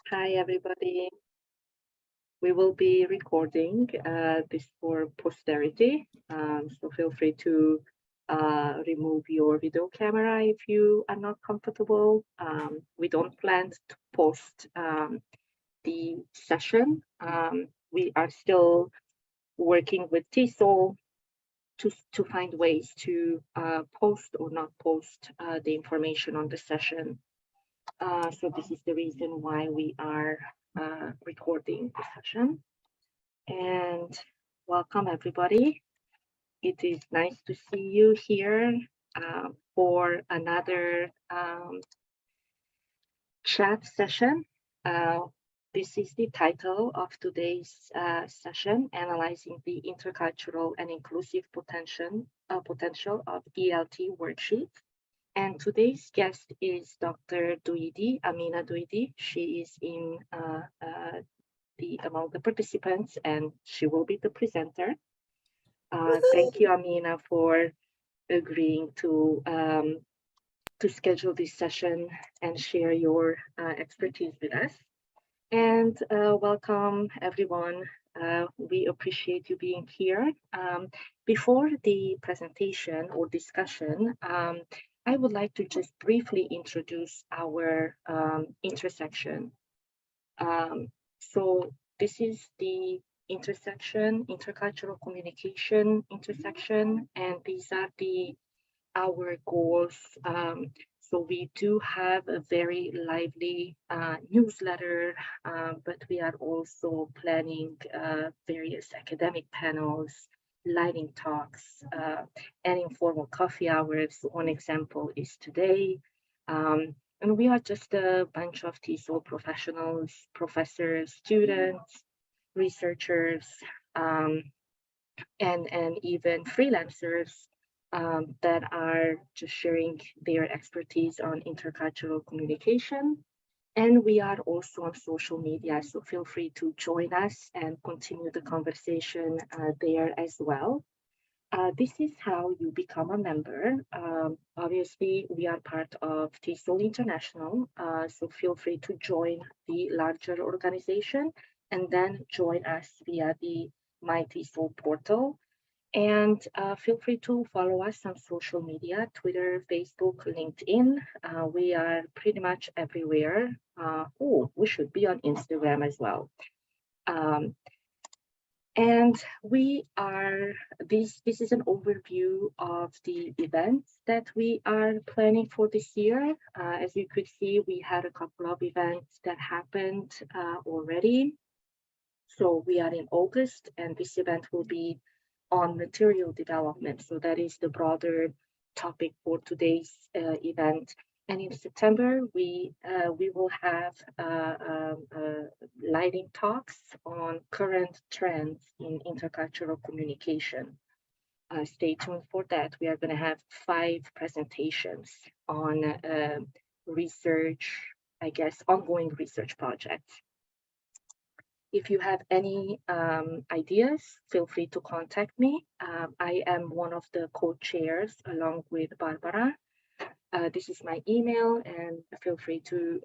Hi, everybody. We will be recording this for posterity, so feel free to remove your video camera if you are not comfortable. We don't plan to post the session. We are still working with TESOL to find ways to post or not post the information on the session. So this is the reason why we are recording the session. And welcome everybody. It is nice to see you here for another chat session. This is the title of today's session, Analyzing the Intercultural and Inclusive Potential of ELT Worksheets. And today's guest is Dr. Duidi, Amina Duidi. She is in among the participants, and she will be the presenter. Thank you, Amina, for agreeing to schedule this session and share your expertise with us. And welcome, everyone. We appreciate you being here. Before the presentation or discussion, I would like to just briefly introduce our intersection. So this is the intercultural communication intersection, and these are our goals. So we do have a very lively newsletter, but we are also planning various academic panels, lightning talks, and informal coffee hours. One example is today. And we are just a bunch of TESOL professionals, professors, students, researchers, and even freelancers that are just sharing their expertise on intercultural communication. And we are also on social media, so feel free to join us and continue the conversation there as well. This is how you become a member. Obviously, we are part of TESOL International, so feel free to join the larger organization and then join us via the My TESOL portal. And feel free to follow us on social media, Twitter, Facebook, LinkedIn. We are pretty much everywhere. We should be on Instagram as well. And we are, this is an overview of the events that we are planning for this year. As you could see, we had a couple of events that happened already. So we are in August, and this event will be on material development. So that is the broader topic for today's event. And in September, we will have lighting talks on current trends in intercultural communication. Stay tuned for that. We are going to have 5 presentations on research, I guess, ongoing research projects. If you have any ideas, feel free to contact me. I am one of the co-chairs along with Barbara. This is my email, and feel free to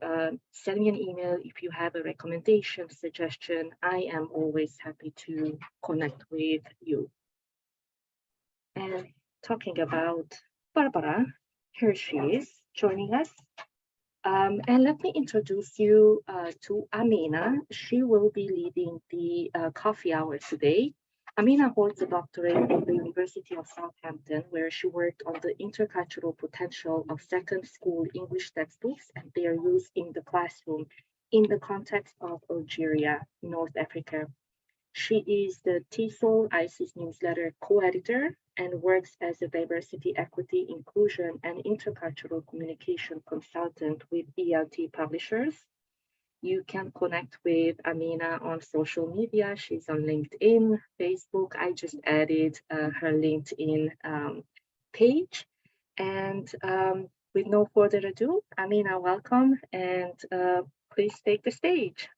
send me an email if you have a recommendation, suggestion. I am always happy to connect with you. And talking about Barbara, here she is joining us. And let me introduce you to Amina. She will be leading the coffee hour today. Amina holds a doctorate from the University of Southampton, where she worked on the intercultural potential of second school English textbooks and their use in the classroom in the context of Algeria, North Africa. She is the TESOL ISIS newsletter co-editor and works as a diversity, equity, inclusion, and intercultural communication consultant with ELT publishers. You can connect with Amina on social media. She's on LinkedIn, Facebook. I just added her LinkedIn page. And with no further ado, Amina, welcome, and please take the stage.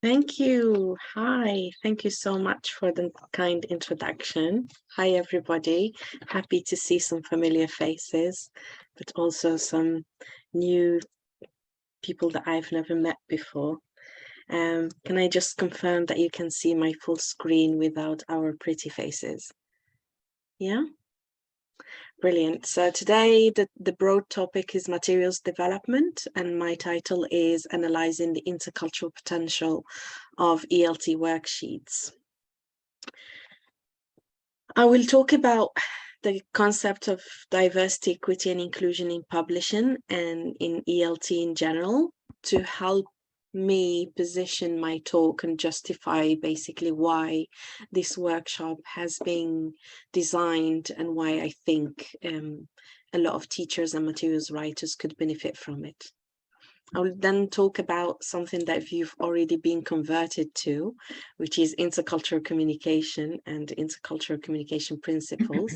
Thank you. Hi, thank you so much for the kind introduction. Hi, everybody. Happy to see some familiar faces, but also some new people that I've never met before. Can I just confirm that you can see my full screen without our pretty faces? Yeah? Brilliant. So today the broad topic is materials development, and my title is Analyzing the Intercultural Potential of ELT Worksheets. I will talk about the concept of diversity, equity, and inclusion in publishing and in ELT in general to help me position my talk and justify basically why this workshop has been designed and why I think a lot of teachers and materials writers could benefit from it. I will then talk about something that you've already been converted to, which is intercultural communication and intercultural communication principles.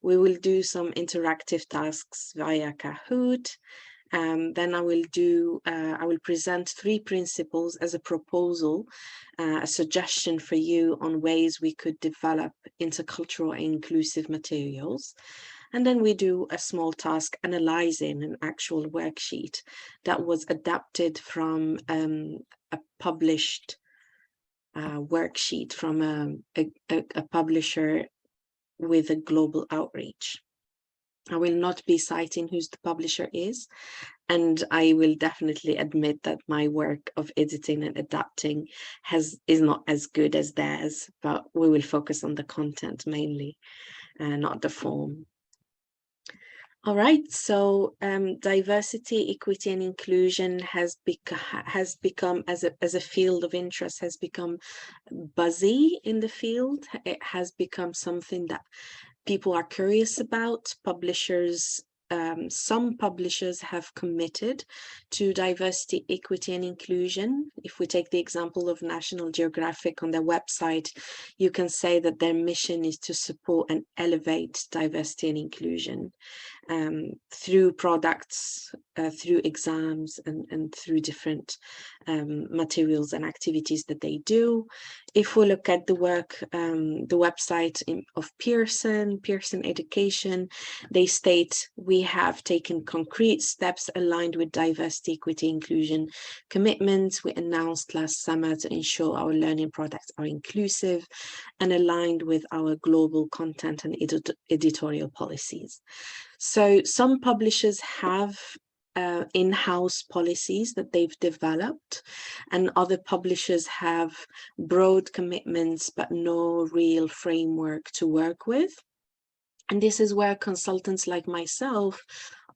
We will do some interactive tasks via Kahoot. Then I will present 3 principles as a proposal, a suggestion for you on ways we could develop intercultural and inclusive materials. And then we do a small task analyzing an actual worksheet that was adapted from a published worksheet from a publisher with a global outreach. I will not be citing who the publisher is, and I will definitely admit that my work of editing and adapting is not as good as theirs, but we will focus on the content mainly, not the form. All right, so diversity, equity, and inclusion has become as a field of interest, has become buzzy in the field. It has become something that people are curious about. Publishers, some publishers have committed to diversity, equity, and inclusion. If we take the example of National Geographic on their website, you can say that their mission is to support and elevate diversity and inclusion through products, through exams, and through different materials and activities that they do. If we look at the work, the website of Pearson Education, they state, we have taken concrete steps aligned with diversity, equity, inclusion commitments we announced last summer to ensure our learning products are inclusive and aligned with our global content and editorial policies. So some publishers have in-house policies that they've developed, and other publishers have broad commitments but no real framework to work with. And this is where consultants like myself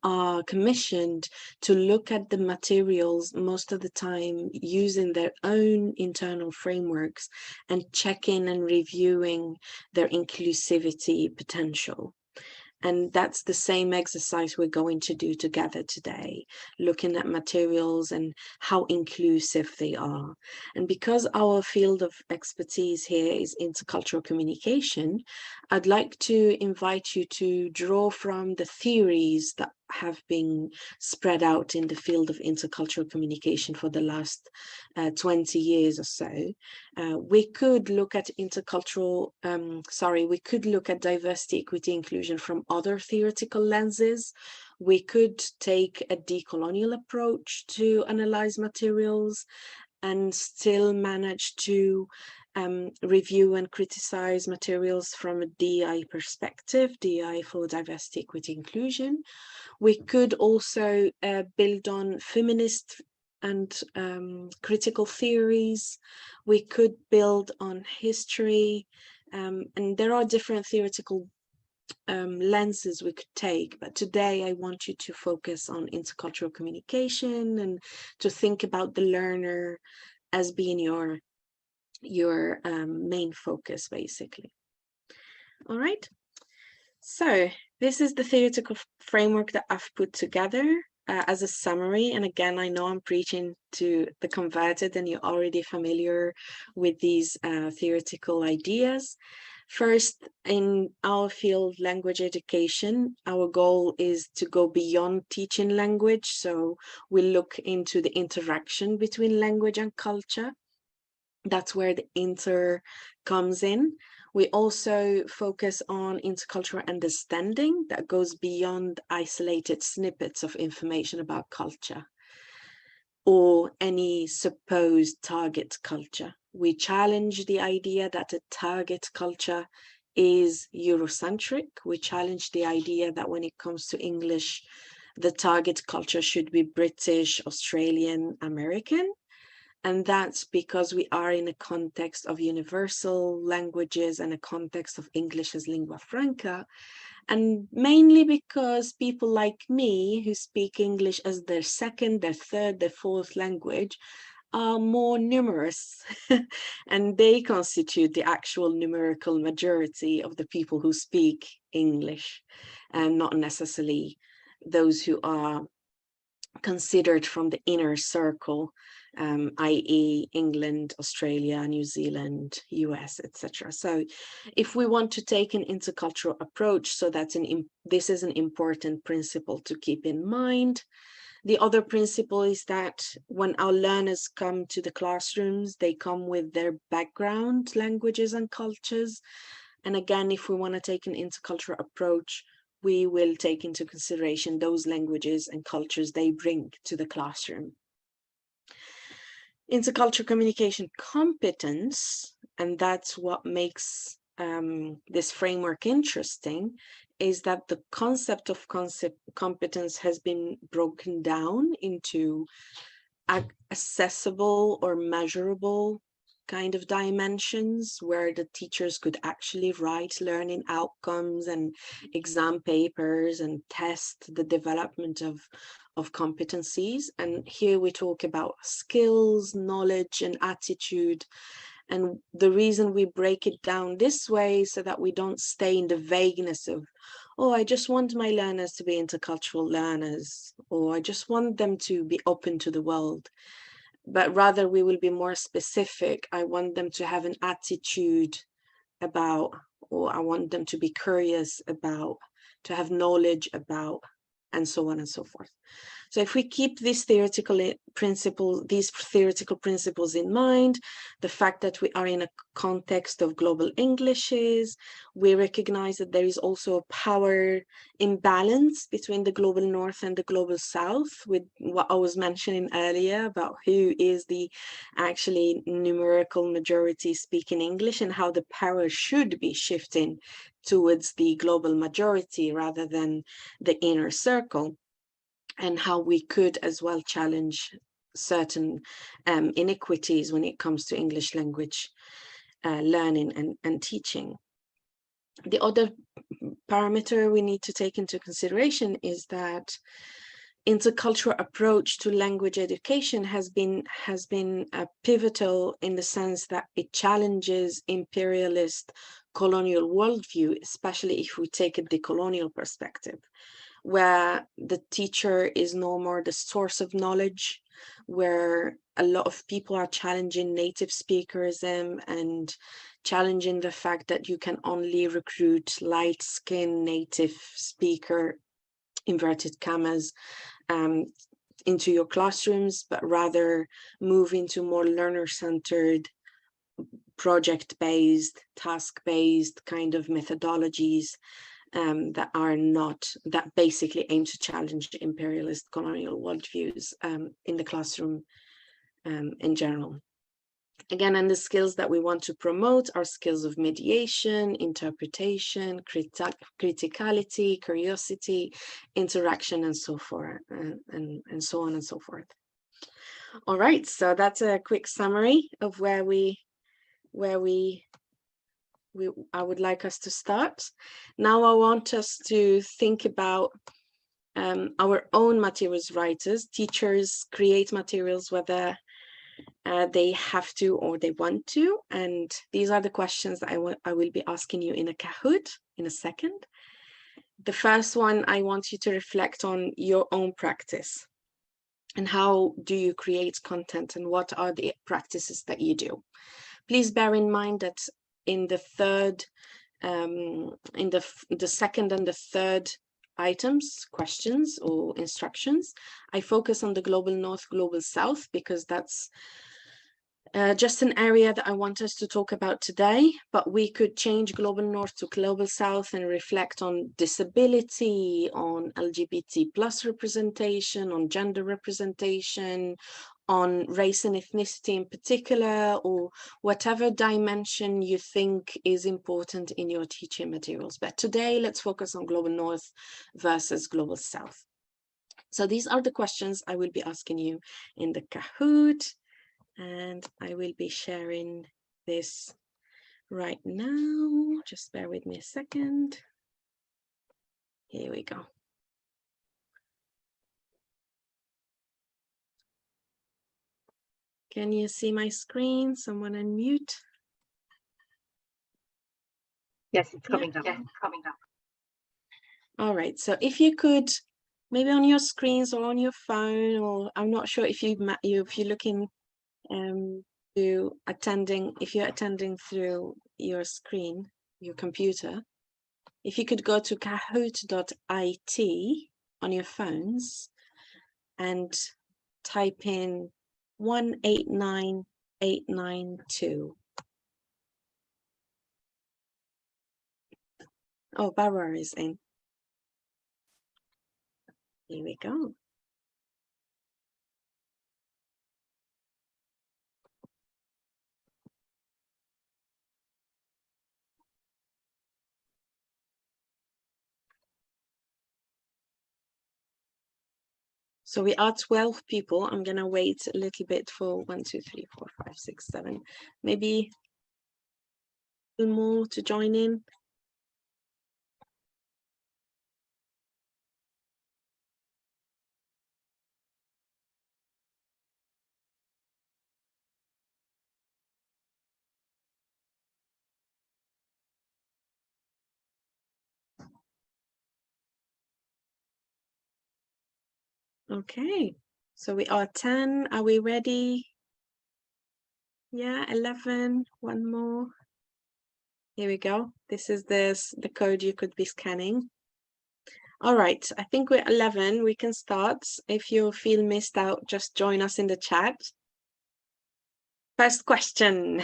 are commissioned to look at the materials most of the time using their own internal frameworks and checking and reviewing their inclusivity potential. And that's the same exercise we're going to do together today, looking at materials and how inclusive they are. And because our field of expertise here is intercultural communication, I'd like to invite you to draw from the theories that have been spread out in the field of intercultural communication for the last 20 years or so. We could look at we could look at diversity, equity, inclusion from other theoretical lenses. We could take a decolonial approach to analyze materials and still manage to review and criticize materials from a DI perspective, DI for diversity, equity, inclusion. We could also build on feminist and critical theories. We could build on history, and there are different theoretical lenses we could take, but today I want you to focus on intercultural communication and to think about the learner as being your main focus, basically. All right, so this is the theoretical framework that I've put together as a summary. And again, I know I'm preaching to the converted and you're already familiar with these theoretical ideas. First, in our field, language education, our goal is to go beyond teaching language. So we look into the interaction between language and culture. That's where the inter comes in. We also focus on intercultural understanding that goes beyond isolated snippets of information about culture. or any supposed target culture. We challenge the idea that a target culture is Eurocentric. We challenge the idea that when it comes to English, the target culture should be British, Australian, American. And that's because we are in a context of universal languages and a context of English as lingua franca. And mainly because people like me who speak English as their second, their third, their fourth language are more numerous and they constitute the actual numerical majority of the people who speak English, and not necessarily those who are considered from the inner circle, i.e. England, Australia, New Zealand, US, etc. So if we want to take an intercultural approach, so this is an important principle to keep in mind. The other principle is that when our learners come to the classrooms, they come with their background, languages and cultures. And again, if we want to take an intercultural approach, we will take into consideration those languages and cultures they bring to the classroom. Intercultural communication competence, and that's what makes this framework interesting, is that the concept of competence has been broken down into accessible or measurable kind of dimensions where the teachers could actually write learning outcomes and exam papers and test the development of competencies. And here we talk about skills, knowledge, and attitude. And the reason we break it down this way so that we don't stay in the vagueness of, oh, I just want my learners to be intercultural learners, or I just want them to be open to the world. But rather we will be more specific. I want them to have an attitude about, or I want them to be curious about, to have knowledge about, and so on and so forth. So if we keep these theoretical principles in mind, the fact that we are in a context of global Englishes, we recognize that there is also a power imbalance between the global North and the global South, with what I was mentioning earlier about who is the actually numerical majority speaking English and how the power should be shifting towards the global majority rather than the inner circle, and how we could as well challenge certain inequities when it comes to English language learning and teaching. The other parameter we need to take into consideration is that intercultural approach to language education has been pivotal in the sense that it challenges imperialist colonial worldview, especially if we take a decolonial perspective, where the teacher is no more the source of knowledge, where a lot of people are challenging native speakerism and challenging the fact that you can only recruit light-skinned native speaker, inverted commas, into your classrooms, but rather move into more learner-centered, project-based, task-based kind of methodologies that basically aim to challenge imperialist colonial worldviews in the classroom in general. Again, and the skills that we want to promote are skills of mediation, interpretation, criticality, curiosity, interaction, and so forth, and so on and so forth. All right, so that's a quick summary of where I would like us to start. Now I want us to think about our own materials writers. Teachers create materials whether they have to or they want to. And these are the questions that I will be asking you in a Kahoot in a second. The first one, I want you to reflect on your own practice. And how do you create content, and what are the practices that you do? Please bear in mind that in the third, in the second and the third items, questions or instructions, I focus on the global North, global South, because that's just an area that I want us to talk about today, but we could change global North to global South and reflect on disability, on LGBT plus representation, on gender representation, on race and ethnicity in particular, or whatever dimension you think is important in your teaching materials. But today, let's focus on Global North versus Global South. So these are the questions I will be asking you in the Kahoot, and I will be sharing this right now. Just bear with me a second. Here we go. Can you see my screen? Someone unmute. Yes, it's coming up. Yes, coming up. All right, so if you could, maybe on your screens or on your phone, or I'm not sure if if you're looking if you're attending through your screen, your computer, if you could go to kahoot.it on your phones and type in 189892. Oh, Barbara is in. Here we go. So we are 12 people. I'm gonna wait a little bit for 1, 2, 3, 4, 5, 6, 7, maybe a little more to join in. Okay, so we are 10. Are we ready? Yeah, 11. One more. Here we go. This is the code you could be scanning. All right, I think we're 11. We can start. If you feel missed out, just join us in the chat. First question.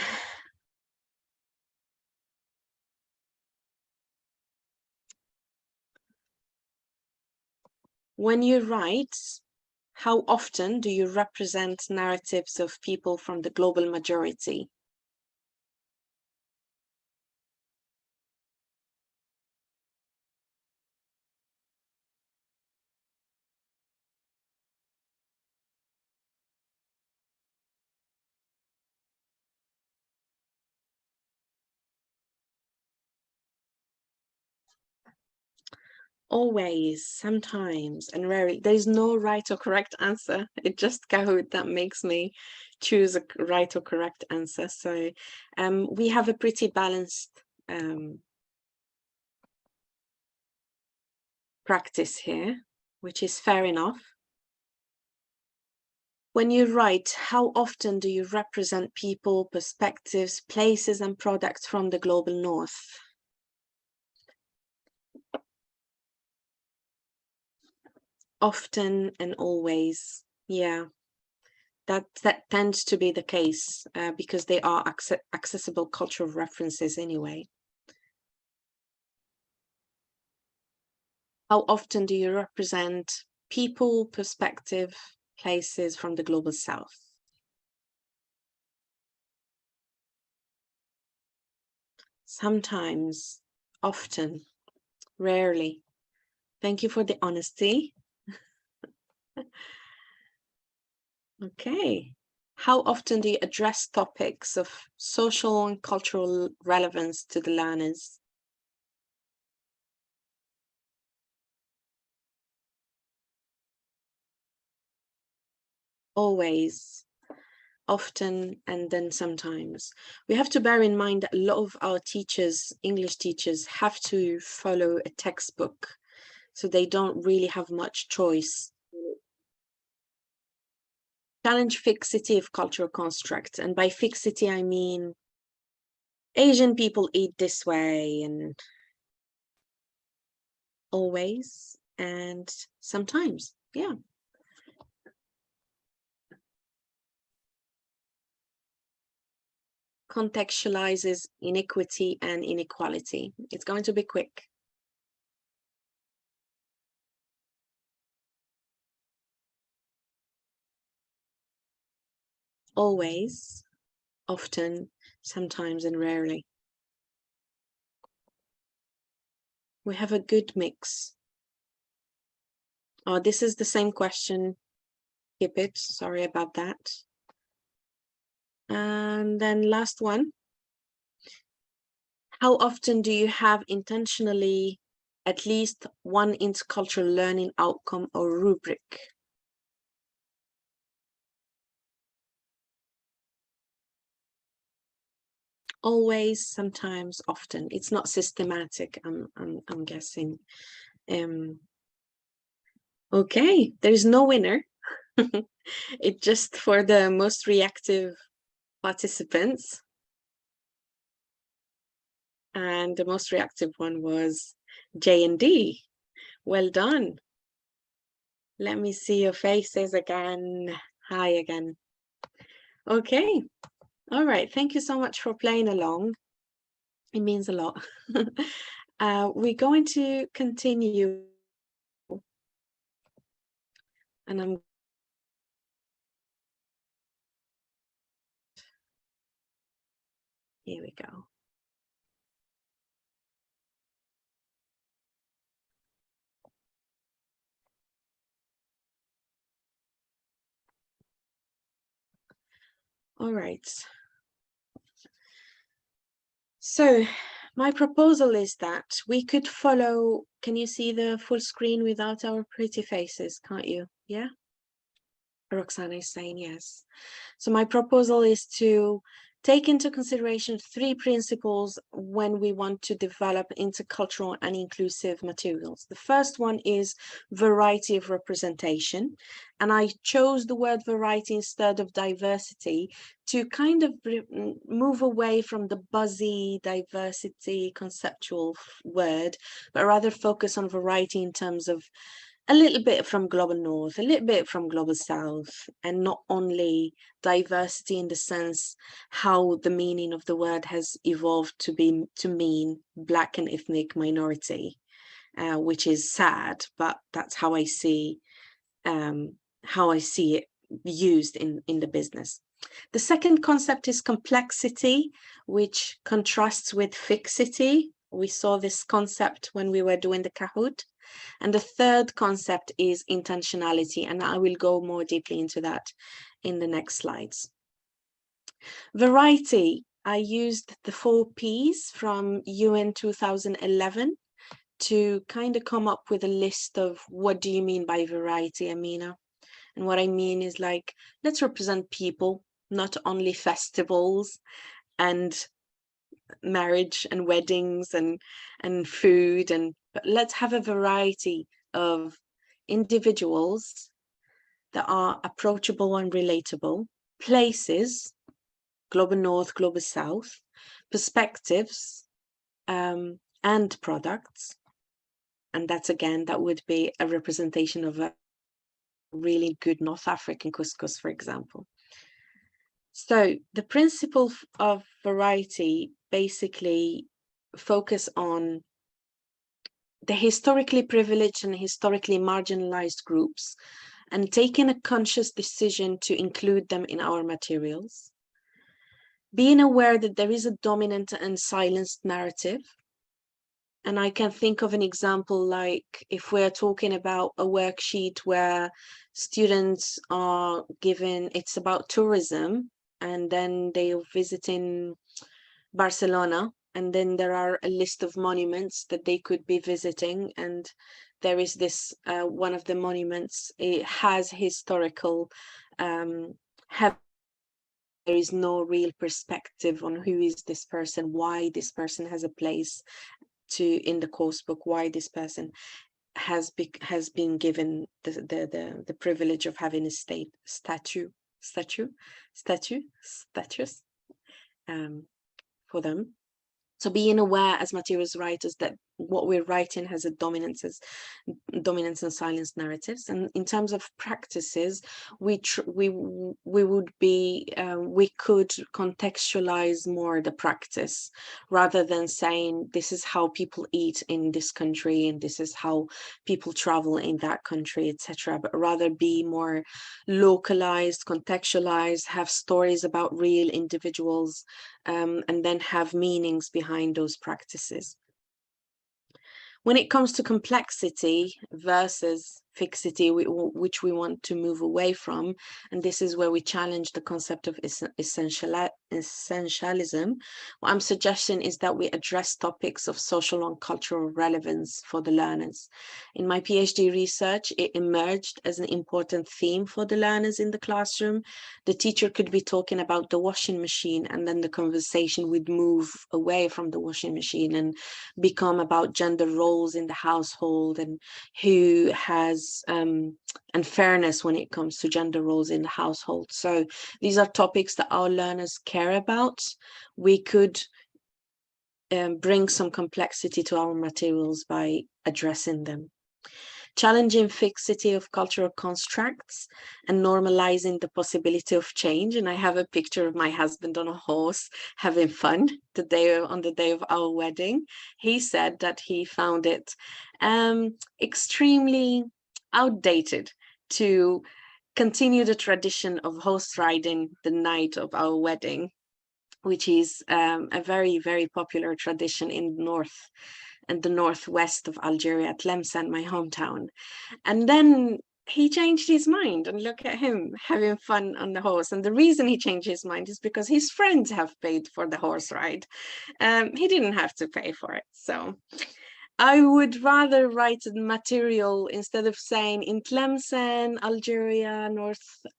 When you write, how often do you represent narratives of people from the global majority? Always, sometimes, and rarely. There's no right or correct answer. It's just Kahoot that makes me choose a right or correct answer. So we have a pretty balanced practice here, which is fair enough. When you write, how often do you represent people, perspectives, places, and products from the global north? Often and always, yeah. That tends to be the case because they are accessible cultural references anyway. How often do you represent people, perspective, places from the global south? Sometimes, often, rarely. Thank you for the honesty. Okay. How often do you address topics of social and cultural relevance to the learners? Always, often, and then sometimes. We have to bear in mind that a lot of our teachers, English teachers, have to follow a textbook, so they don't really have much choice. Challenge fixity of cultural constructs, and by fixity I mean Asian people eat this way, and always and sometimes, yeah. Contextualizes inequity and inequality. It's going to be quick. always, often, sometimes, and rarely. We have a good mix. Oh, this is the same question. Skip it. Sorry about that. And then last one. How often do you have intentionally at least one intercultural learning outcome or rubric? Always, sometimes, often. It's not systematic, I'm guessing. Okay, there's no winner. It's just for the most reactive participants. And the most reactive one was J and D. Well done. Let me see your faces again. Hi again. Okay. All right. Thank you so much for playing along. It means a lot. We're going to continue. And I'm here we go. All right. So my proposal is that we could follow. Can you see the full screen without our pretty faces? Can't you? Yeah. Roxana is saying yes. So my proposal is to take into consideration 3 principles when we want to develop intercultural and inclusive materials. The first one is variety of representation. And I chose the word variety instead of diversity to kind of move away from the buzzy diversity conceptual word, but rather focus on variety in terms of a little bit from global north, a little bit from global south, and not only diversity in the sense how the meaning of the word has evolved to mean black and ethnic minority, which is sad, but that's how I see it used in the business. The second concept is complexity, which contrasts with fixity. We saw this concept when we were doing the Kahoot. And the third concept is intentionality, and I will go more deeply into that in the next slides. Variety, I used the 4 Ps from UN 2011 to kind of come up with a list of what do you mean by variety, Amina? And what I mean is like, let's represent people, not only festivals and marriage and weddings and food, but let's have a variety of individuals that are approachable and relatable, places, global north, global south, perspectives, and products. And that's again, that would be a representation of a really good North African couscous, for example. So the principle of variety basically focus on the historically privileged and historically marginalized groups and taking a conscious decision to include them in our materials. Being aware that there is a dominant and silenced narrative. And I can think of an example like if we're talking about a worksheet where students are given, it's about tourism, and then they are visiting Barcelona, and then there are a list of monuments that they could be visiting, and there is this one of the monuments, it has historical there is no real perspective on who is this person, why this person has a place to in the course book, why this person has been given the privilege of having a status for them. So being aware as materials writers that what we're writing has a dominance and silence narratives. And in terms of practices, we could contextualize more the practice, rather than saying this is how people eat in this country and this is how people travel in that country, etc., but rather be more localized, contextualized, have stories about real individuals, and then have meanings behind those practices. When it comes to complexity versus fixity, which we want to move away from, and this is where we challenge the concept of essentialism, what I'm suggesting is that we address topics of social and cultural relevance for the learners. In my PhD research, it emerged as an important theme for the learners in the classroom. The teacher could be talking about the washing machine, and then the conversation would move away from the washing machine and become about gender roles in the household, and who has and fairness when it comes to gender roles in the household. So these are topics that our learners care about. We could bring some complexity to our materials by addressing them. Challenging fixity of cultural constructs and normalizing the possibility of change. And I have a picture of my husband on a horse having fun on the day of our wedding. He said that he found it extremely outdated to continue the tradition of horse riding the night of our wedding, which is a very, very popular tradition in the northwest of Algeria, Tlemcen, my hometown. And then he changed his mind, and look at him having fun on the horse. And the reason he changed his mind is because his friends have paid for the horse ride. He didn't have to pay for it. So I would rather write the material, instead of saying in Tlemcen, Algeria,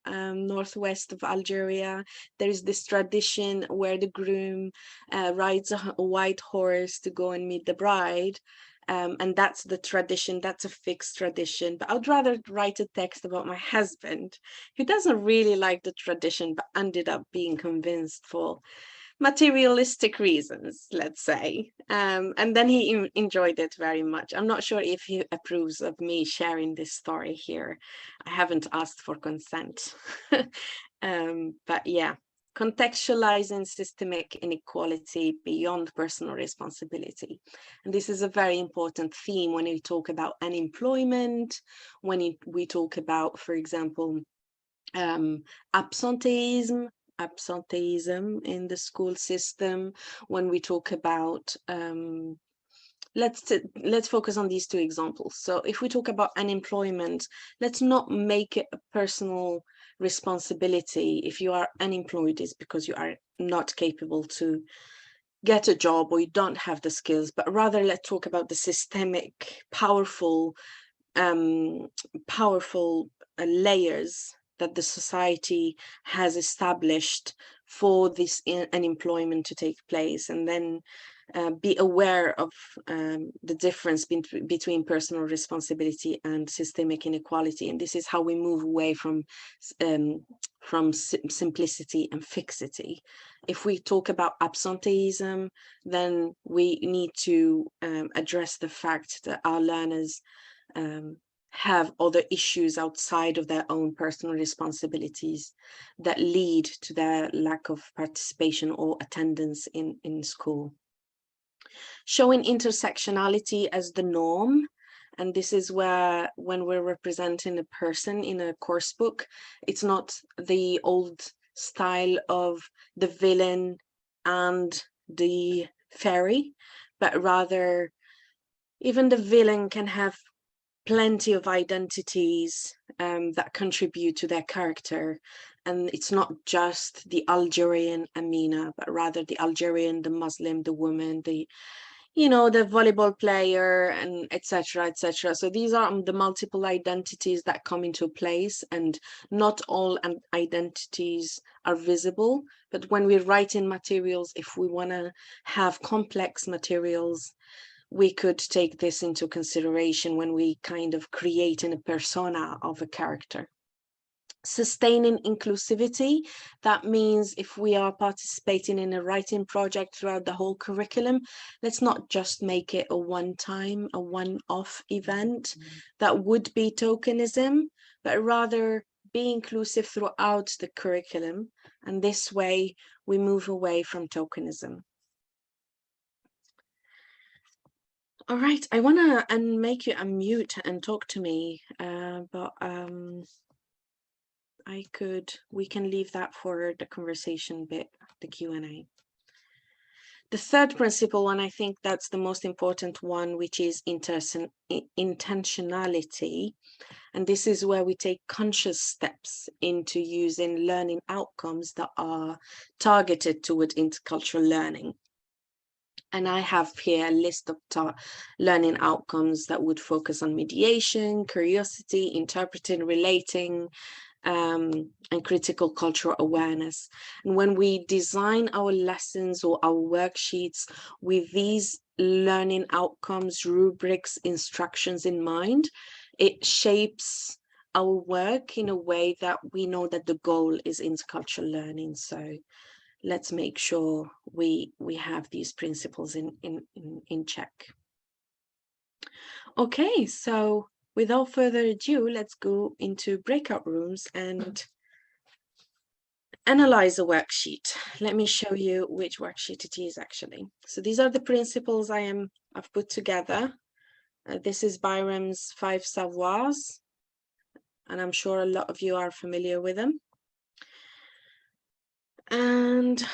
northwest of Algeria, there is this tradition where the groom rides a white horse to go and meet the bride. And that's the tradition, that's a fixed tradition. But I'd rather write a text about my husband, who doesn't really like the tradition, but ended up being convinced for materialistic reasons, let's say. And then he enjoyed it very much. I'm not sure if he approves of me sharing this story here. I haven't asked for consent. But yeah, contextualizing systemic inequality beyond personal responsibility. And this is a very important theme when we talk about unemployment, when we talk about, for example, absenteeism in the school system, when we talk about let's focus on these two examples. So if we talk about unemployment, let's not make it a personal responsibility. If you are unemployed, it's because you are not capable to get a job or you don't have the skills, but rather let's talk about the systemic powerful layers that the society has established for this unemployment to take place, and then be aware of the difference between personal responsibility and systemic inequality. And this is how we move away from simplicity and fixity. If we talk about absenteeism, then we need to address the fact that our learners have other issues outside of their own personal responsibilities that lead to their lack of participation or attendance in school. Showing intersectionality as the norm. And this is where, when we're representing a person in a course book, it's not the old style of the villain and the fairy, but rather even the villain can have plenty of identities that contribute to their character. And it's not just the Algerian Amina, but rather the Algerian, the Muslim, the woman, the volleyball player, and etc., etc. So these are the multiple identities that come into place, and not all identities are visible. But when we write in materials, if we want to have complex materials, we could take this into consideration when we kind of create a persona of a character. Sustaining inclusivity, that means if we are participating in a writing project throughout the whole curriculum, let's not just make it a one-time, a one-off event. That would be tokenism, but rather be inclusive throughout the curriculum. And this way we move away from tokenism. All right, I want to make you unmute and talk to me, but we can leave that for the conversation bit, the Q&A. The third principle, and I think that's the most important one, which is intentionality. And this is where we take conscious steps into using learning outcomes that are targeted toward intercultural learning. And I have here a list of learning outcomes that would focus on mediation, curiosity, interpreting, relating, and critical cultural awareness. And when we design our lessons or our worksheets with these learning outcomes, rubrics, instructions in mind, it shapes our work in a way that we know that the goal is intercultural learning. So let's make sure we have these principles in check. Okay, so without further ado, let's go into breakout rooms and analyze a worksheet. Let me show you which worksheet it is actually. So these are the principles I've put together. This is Byram's 5 Savoirs, and I'm sure a lot of you are familiar with them. And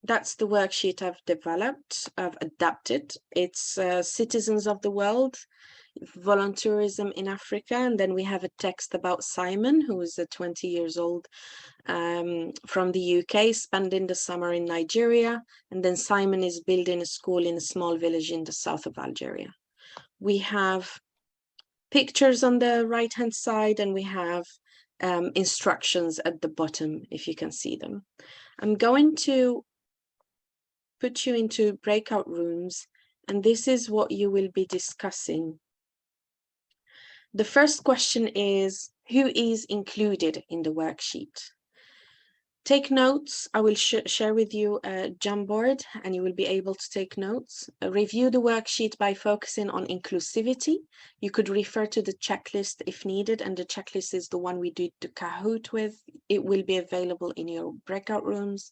that's the worksheet I've developed, I've adapted. It's Citizens of the World, Volunteerism in Africa. And then we have a text about Simon, who is 20 years old from the UK, spending the summer in Nigeria. And then Simon is building a school in a small village in the south of Algeria. We have pictures on the right-hand side, and we have instructions at the bottom, if you can see them. I'm going to put you into breakout rooms, and this is what you will be discussing. The first question is, who is included in the worksheet? Take notes. I will share with you a Jamboard, and you will be able to take notes. Review the worksheet by focusing on inclusivity. You could refer to the checklist if needed, and the checklist is the one we did the Kahoot with. It will be available in your breakout rooms.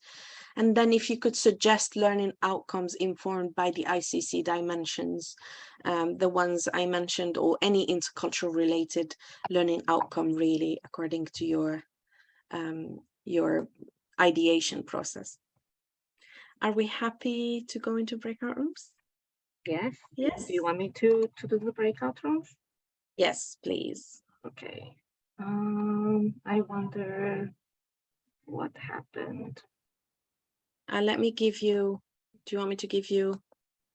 And then if you could suggest learning outcomes informed by the ICC dimensions, the ones I mentioned, or any intercultural related learning outcome, really, according to your ideation process. Are we happy to go into breakout rooms? Yes. Yes. Do you want me to do the breakout rooms? Yes, please. Okay. I wonder what happened. Let me give you, do you want me to give you?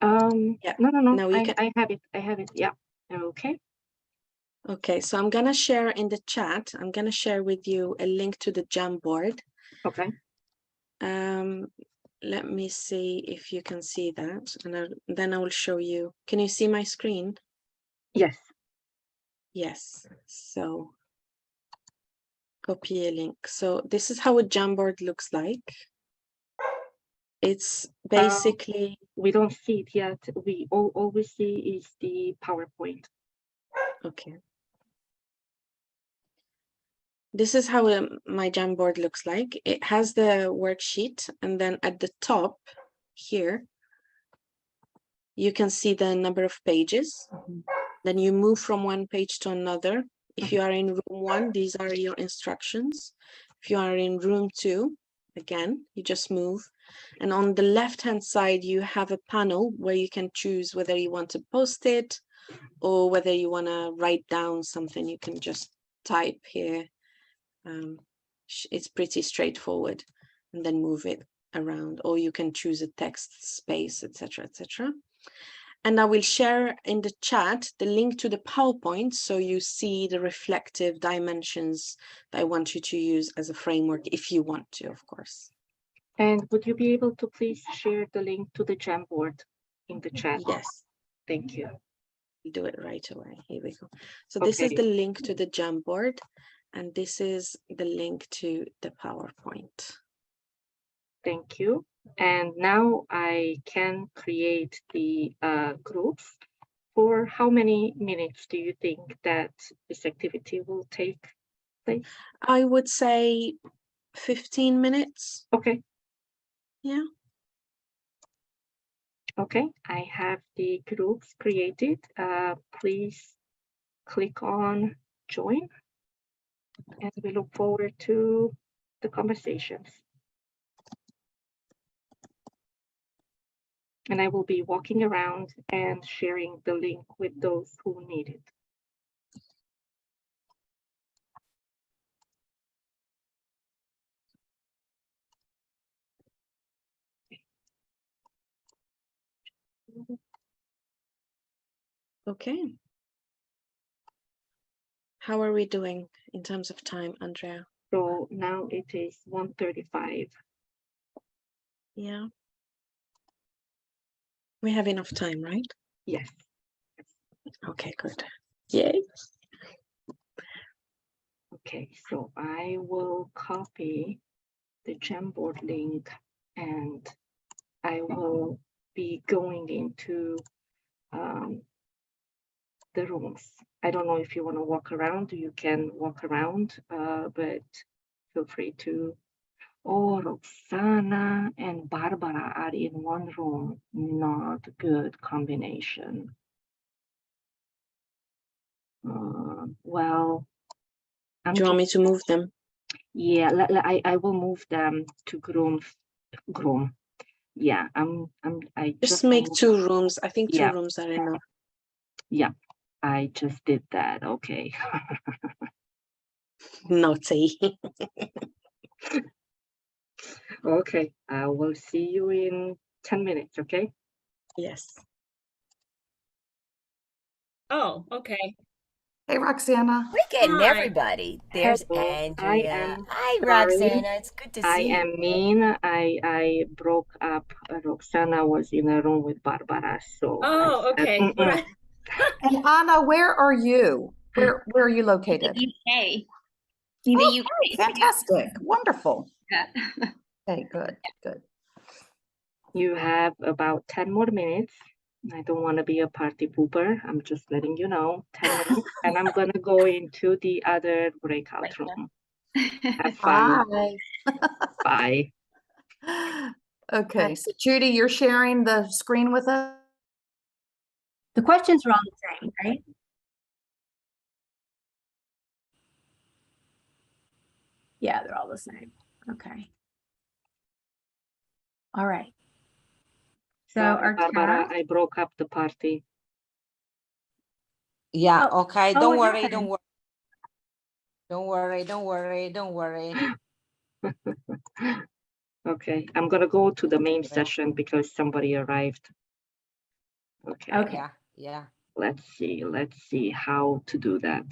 Yeah. No. No, you can. I have it. Yeah. Okay. Okay, so I'm gonna share in the chat. I'm gonna share with you a link to the Jamboard. Okay. Let me see if you can see that, and then I will show you. Can you see my screen? Yes. Yes. So copy a link. So this is how a Jamboard looks like. It's basically we don't see it yet. We all we see is the PowerPoint. Okay. This is how my Jamboard looks like. It has the worksheet, and then at the top here, you can see the number of pages. Then you move from one page to another. If you are in room 1, these are your instructions. If you are in room 2, again, you just move. And on the left-hand side, you have a panel where you can choose whether you want to post it or whether you want to write down something. You can just type here. It's pretty straightforward, and then move it around, or you can choose a text space, etc., etc. And I will share in the chat the link to the PowerPoint, so you see the reflective dimensions that I want you to use as a framework, if you want to, of course. And would you be able to please share the link to the Jamboard in the chat? Yes. Thank you. Do it right away. Here we go. So this is the link to the Jamboard. and this is the link to the PowerPoint. Thank you. And now I can create the groups. For how many minutes do you think that this activity will take place? I would say 15 minutes. Okay. Yeah. Okay, I have the groups created. Please click on join, and we look forward to the conversations. And I will be walking around and sharing the link with those who need it. Okay. How are we doing in terms of time, Andrea? So now it is 1:35. Yeah. We have enough time, right? Yes. Okay, good. Yay. Okay, so I will copy the Jamboard link and I will be going into the rooms. I don't know if you want to walk around, you can walk around, but feel free to. Oh, Roxana and Barbara are in one room. Not good combination. Well, Do you want me to move them? Yeah, I will move them to Groom. Yeah, I Just make 2 rooms. I think 2 Yeah. rooms are enough. Yeah, I just did that. Okay. Naughty. Okay, I will see you in 10 minutes, okay? Yes. Oh, okay. Hey, Roxana. We're getting Hi. everybody. There's Hello, I Andrea. am Hi, sorry. Roxana. It's good to I see you. am mean. I broke up. Roxana was in a room with Barbara, so I Oh, said, okay. "Mm-mm." And Anna, where are you? Where are you located? UK. In the Oh, UK. fantastic. Wonderful. Yeah. Okay, good, good. You have about 10 more minutes. I don't want to be a party pooper. I'm just letting you know, 10 minutes, and I'm gonna go into the other breakout room. Have fun. Bye. Bye. Okay, so Judy, you're sharing the screen with us? The questions are all the same, right? Yeah, they're all the same. Okay. All right. So Sorry, our Barbara, task. I broke up the party. Yeah, Oh, okay. oh, Don't what worry, happened? don't worry. Don't worry, don't worry, don't worry. Okay, I'm gonna go to the main Okay. session because somebody arrived. Okay, Okay. Yeah. let's see how to do that.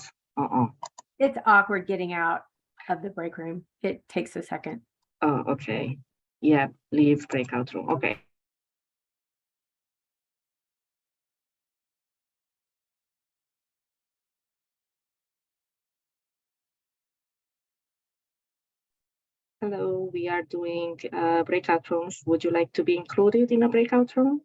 It's awkward getting out of the break room. It takes a second. Oh, okay. Yeah, leave breakout room. Okay. Hello, we are doing breakout rooms. Would you like to be included in a breakout room?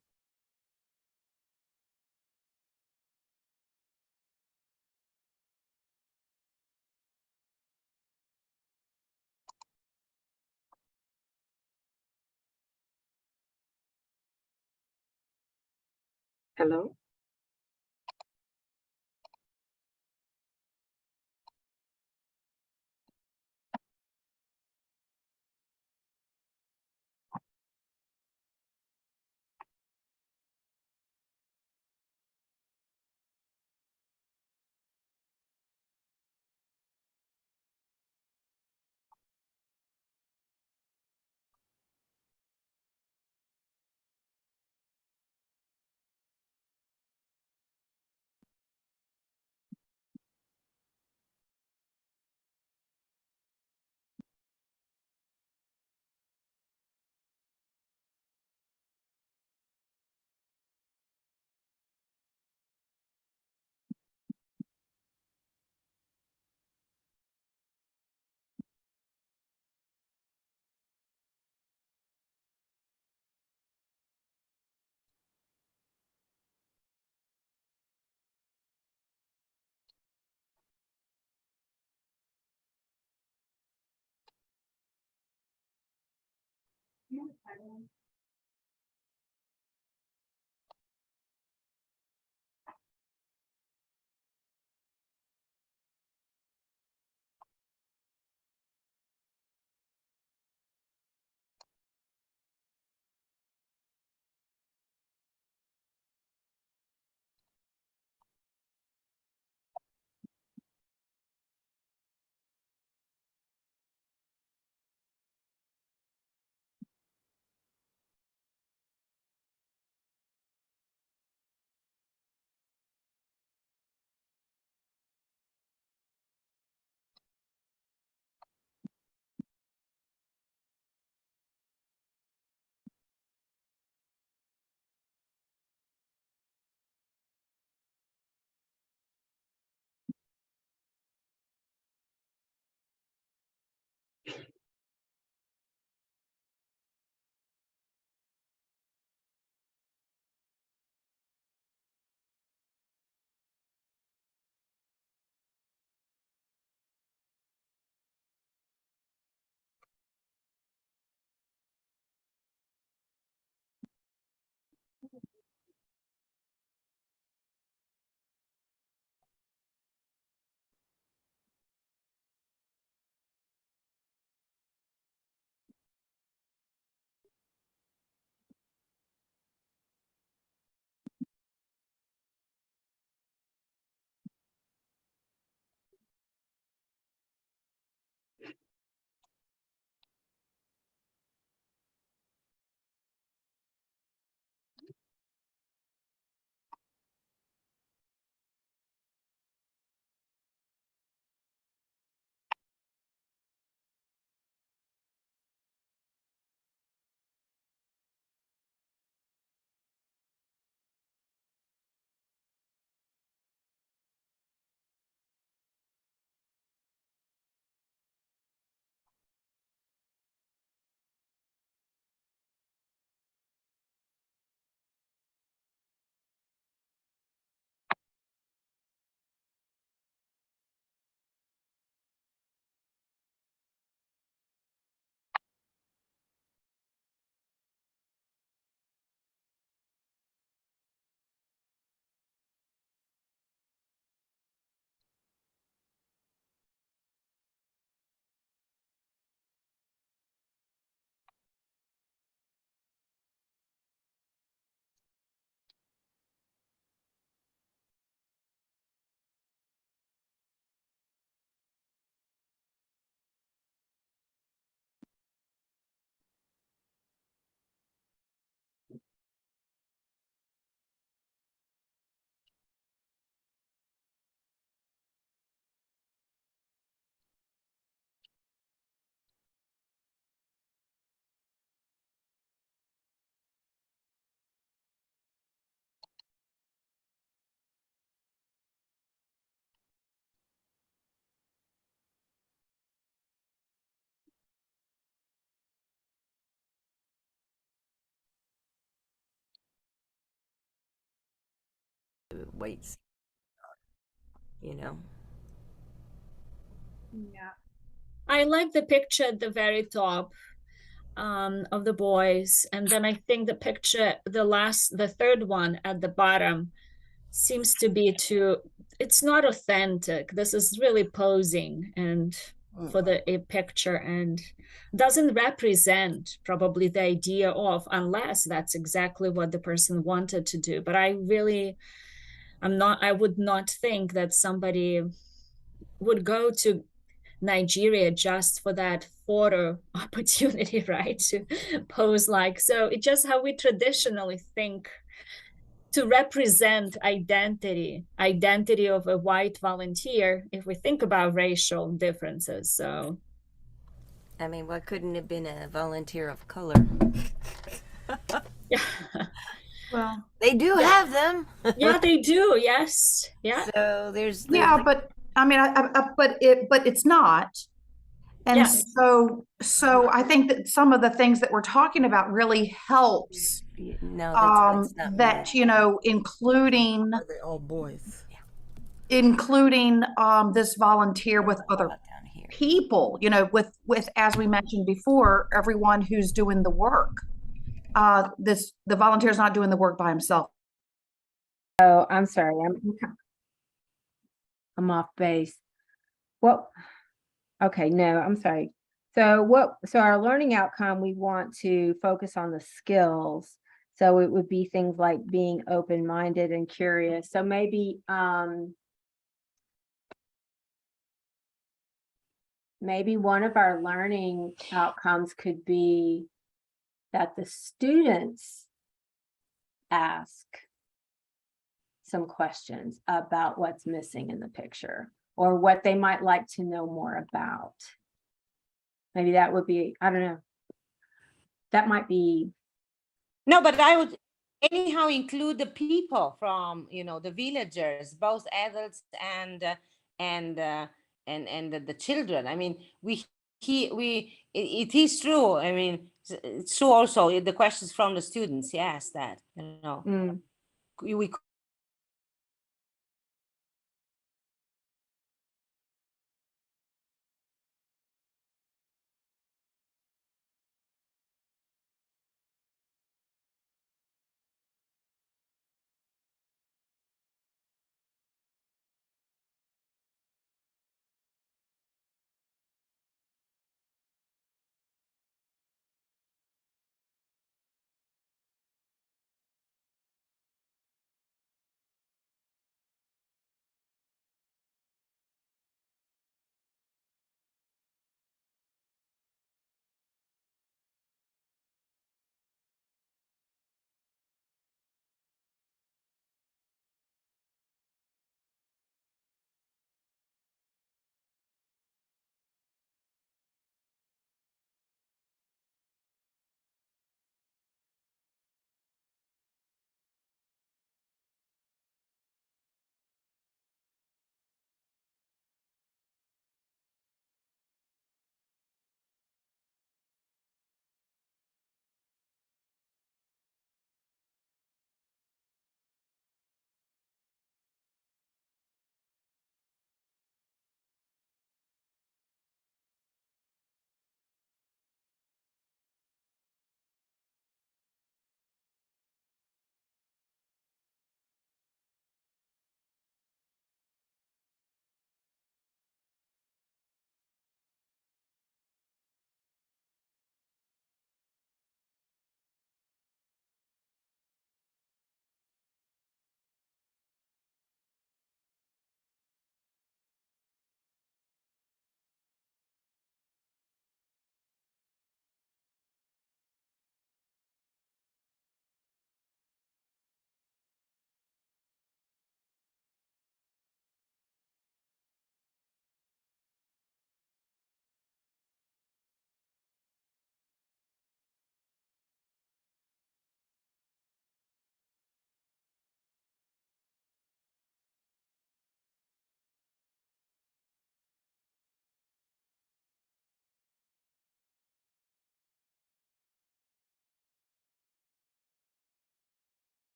Hello? Weights, you know. Yeah. I like the picture at the very top of the boys. And then I think the picture, the third one at the bottom seems to be it's not authentic. This is really posing and for a picture and doesn't represent probably the idea of, unless that's exactly what the person wanted to do. But I would not think that somebody would go to Nigeria just for that photo opportunity, right? To pose like, so it's just how we traditionally think to represent identity of a white volunteer, if we think about racial differences. So I mean, why couldn't it have been a volunteer of color? yeah. Well, They do have them. Yeah, they do. Yes. Yeah. So there's yeah, like, but I mean, but it's not. And Yeah. so I think that some of the things that we're talking about really helps. no, that's not That, me. you know, including Are they all boys? this volunteer with other Down here. people, you know, with as we mentioned before, everyone who's doing the work. the volunteer's not doing the work by himself. Oh, I'm sorry. I'm off base. Well, okay, no, I'm sorry. So our learning outcome, we want to focus on the skills. So it would be things like being open-minded and curious. So maybe one of our learning outcomes could be that the students ask some questions about what's missing in the picture or what they might like to know more about. Maybe that would be, I don't know. That might be. No, but I would anyhow include the people from, the villagers, both adults and the children. I mean, it is true. I mean, it's true also the questions from the students. Yes, that we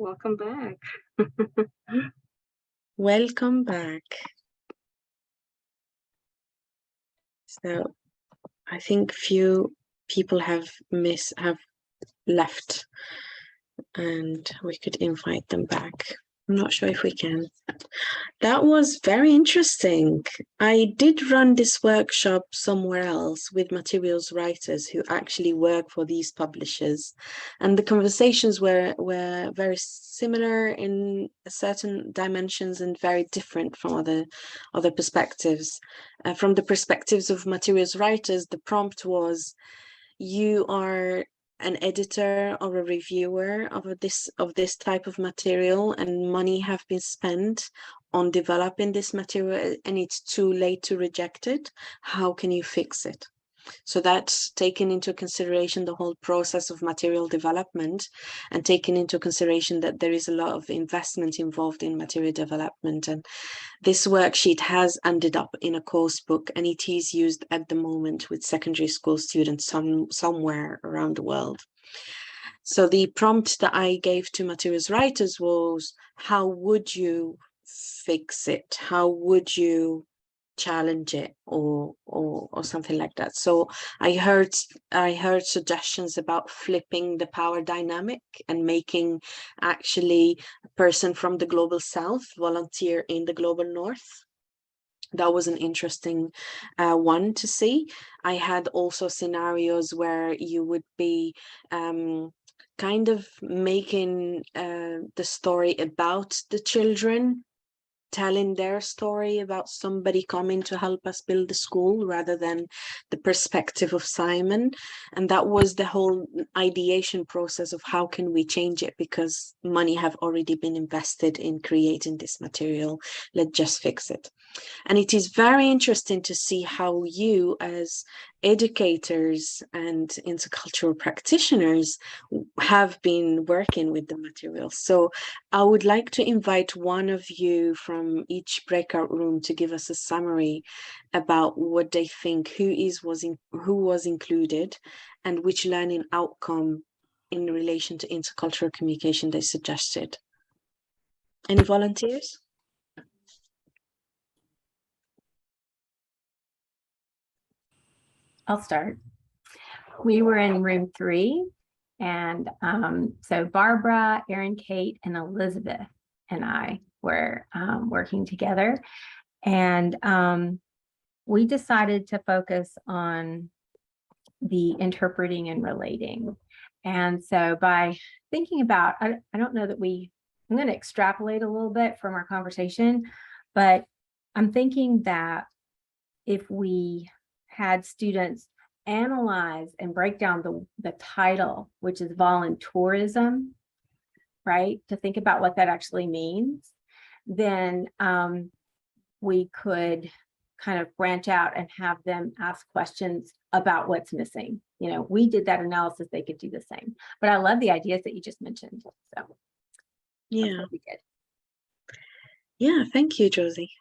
Welcome back. Welcome back. So I think few people have left, and we could invite them back. I'm not sure if we can. That was very interesting. I did run this workshop somewhere else with materials writers who actually work for these publishers. And the conversations were very similar in certain dimensions and very different from other perspectives. From the perspectives of materials writers, the prompt was, you are an editor or a reviewer of this type of material, and money have been spent on developing this material, and it's too late to reject it. How can you fix it? So that's taking into consideration the whole process of material development, and taking into consideration that there is a lot of investment involved in material development. And this worksheet has ended up in a course book, and it is used at the moment with secondary school students somewhere around the world. So the prompt that I gave to materials writers was, how would you fix it? How would you challenge it, or something like that? So I heard suggestions about flipping the power dynamic and making actually a person from the global south volunteer in the global north. That was an interesting one to see. I had also scenarios where you would be kind of making the story about the children, telling their story about somebody coming to help us build the school, rather than the perspective of Simon. And that was the whole ideation process of how can we change it, because money have already been invested in creating this material. Let's just fix it. And it is very interesting to see how you, as educators and intercultural practitioners, have been working with the material. So I would like to invite one of you from each breakout room to give us a summary about what they think, who was included, and which learning outcome in relation to intercultural communication they suggested. Any volunteers? I'll start. We were in room 3, and so Barbara, Erin, Kate, and Elizabeth and I were working together, and we decided to focus on the interpreting and relating. And so by thinking about, I don't know that I'm going to extrapolate a little bit from our conversation, but I'm thinking that if we had students analyze and break down the title, which is voluntourism, right? To think about what that actually means, then we could kind of branch out and have them ask questions about what's missing. You know, we did that analysis, they could do the same. But I love the ideas that you just mentioned. So yeah, we did. Yeah, thank you, Josie.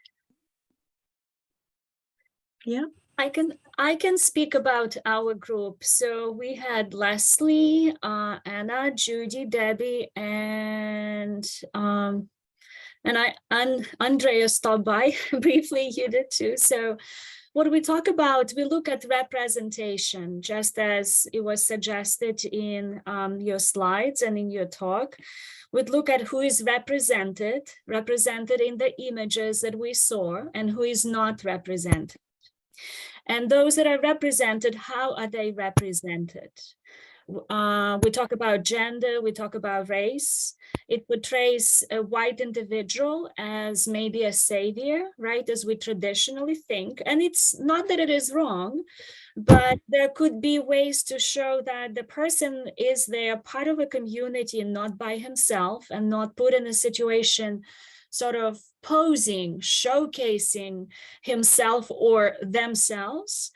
Yeah. I can speak about our group. So we had Leslie, Anna, Judy, Debbie, and Andrea stopped by briefly. You did too. So what we talk about, we look at representation, just as it was suggested in your slides and in your talk. We'd look at who is represented in the images that we saw, and who is not represented. And those that are represented, how are they represented? We talk about gender, we talk about race. It portrays a white individual as maybe a savior, right, as we traditionally think. And it's not that it is wrong, but there could be ways to show that the person is there, part of a community, and not by himself, and not put in a situation sort of posing, showcasing himself or themselves.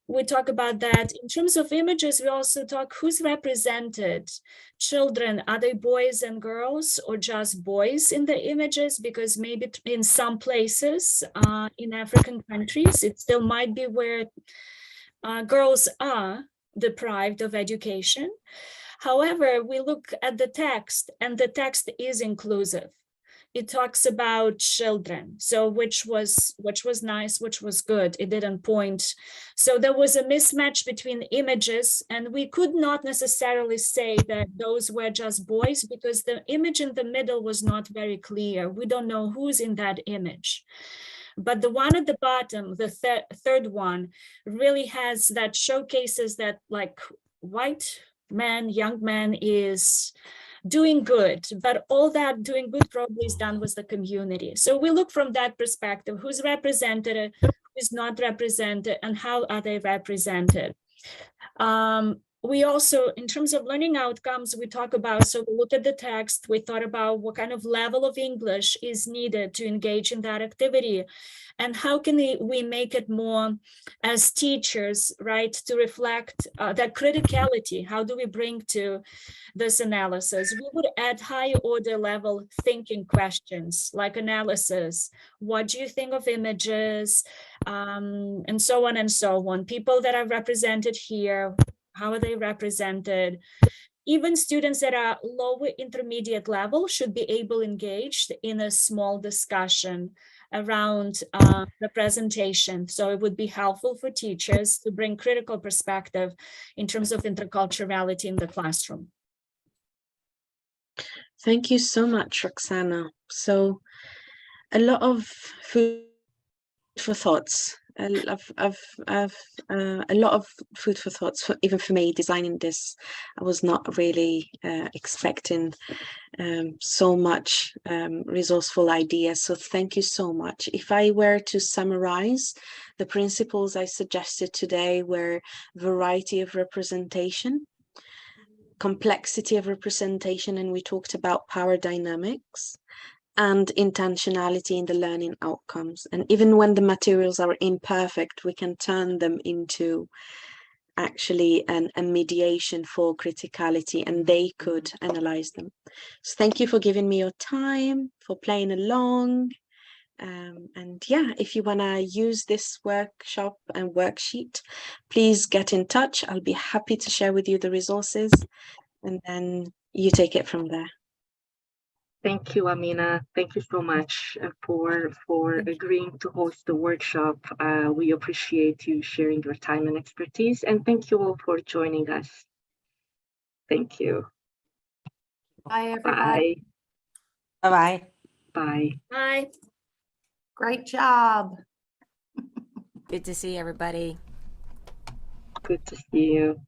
We talk about that. In terms of images, we also talk who's represented. Children, are they boys and girls, or just boys in the images? Because maybe in some places in African countries, it still might be where girls are deprived of education. However, we look at the text, and the text is inclusive. It talks about children, so which was nice, which was good. It didn't point. So there was a mismatch between images, and we could not necessarily say that those were just boys because the image in the middle was not very clear. We don't know who's in that image. But the one at the bottom, the third one, really has that showcases that like white man, young man is doing good, but all that doing good probably is done with the community. So we look from that perspective, who's represented, who's not represented, and how are they represented. We also, in terms of learning outcomes, we talk about, so we look at the text, we thought about what kind of level of English is needed to engage in that activity, and how can we make it more as teachers, right, to reflect that criticality. How do we bring to this analysis? We would add high order level thinking questions like analysis. What do you think of images? And so on and so on. People that are represented here, how are they represented? Even students that are lower intermediate level should be able engaged in a small discussion around the presentation. So it would be helpful for teachers to bring critical perspective in terms of interculturality in the classroom. Thank you so much, Roxana. So a lot of food for thoughts. A lot of food for thoughts, even for me, designing this. I was not really expecting so much resourceful ideas. So thank you so much. If I were to summarize, the principles I suggested today were variety of representation, complexity of representation, and we talked about power dynamics, and intentionality in the learning outcomes. And even when the materials are imperfect, we can turn them into actually a mediation for criticality, and they could analyze them. So thank you for giving me your time, for playing along. And yeah, if you want to use this workshop and worksheet, please get in touch. I'll be happy to share with you the resources, and then you take it from there. Thank you, Amina. Thank you so much for agreeing to host the workshop. We appreciate you sharing your time and expertise, and thank you all for joining us. Thank you. Bye, everybody. Bye. Bye-bye. Bye. Bye. Great job. Good to see everybody. Good to see you.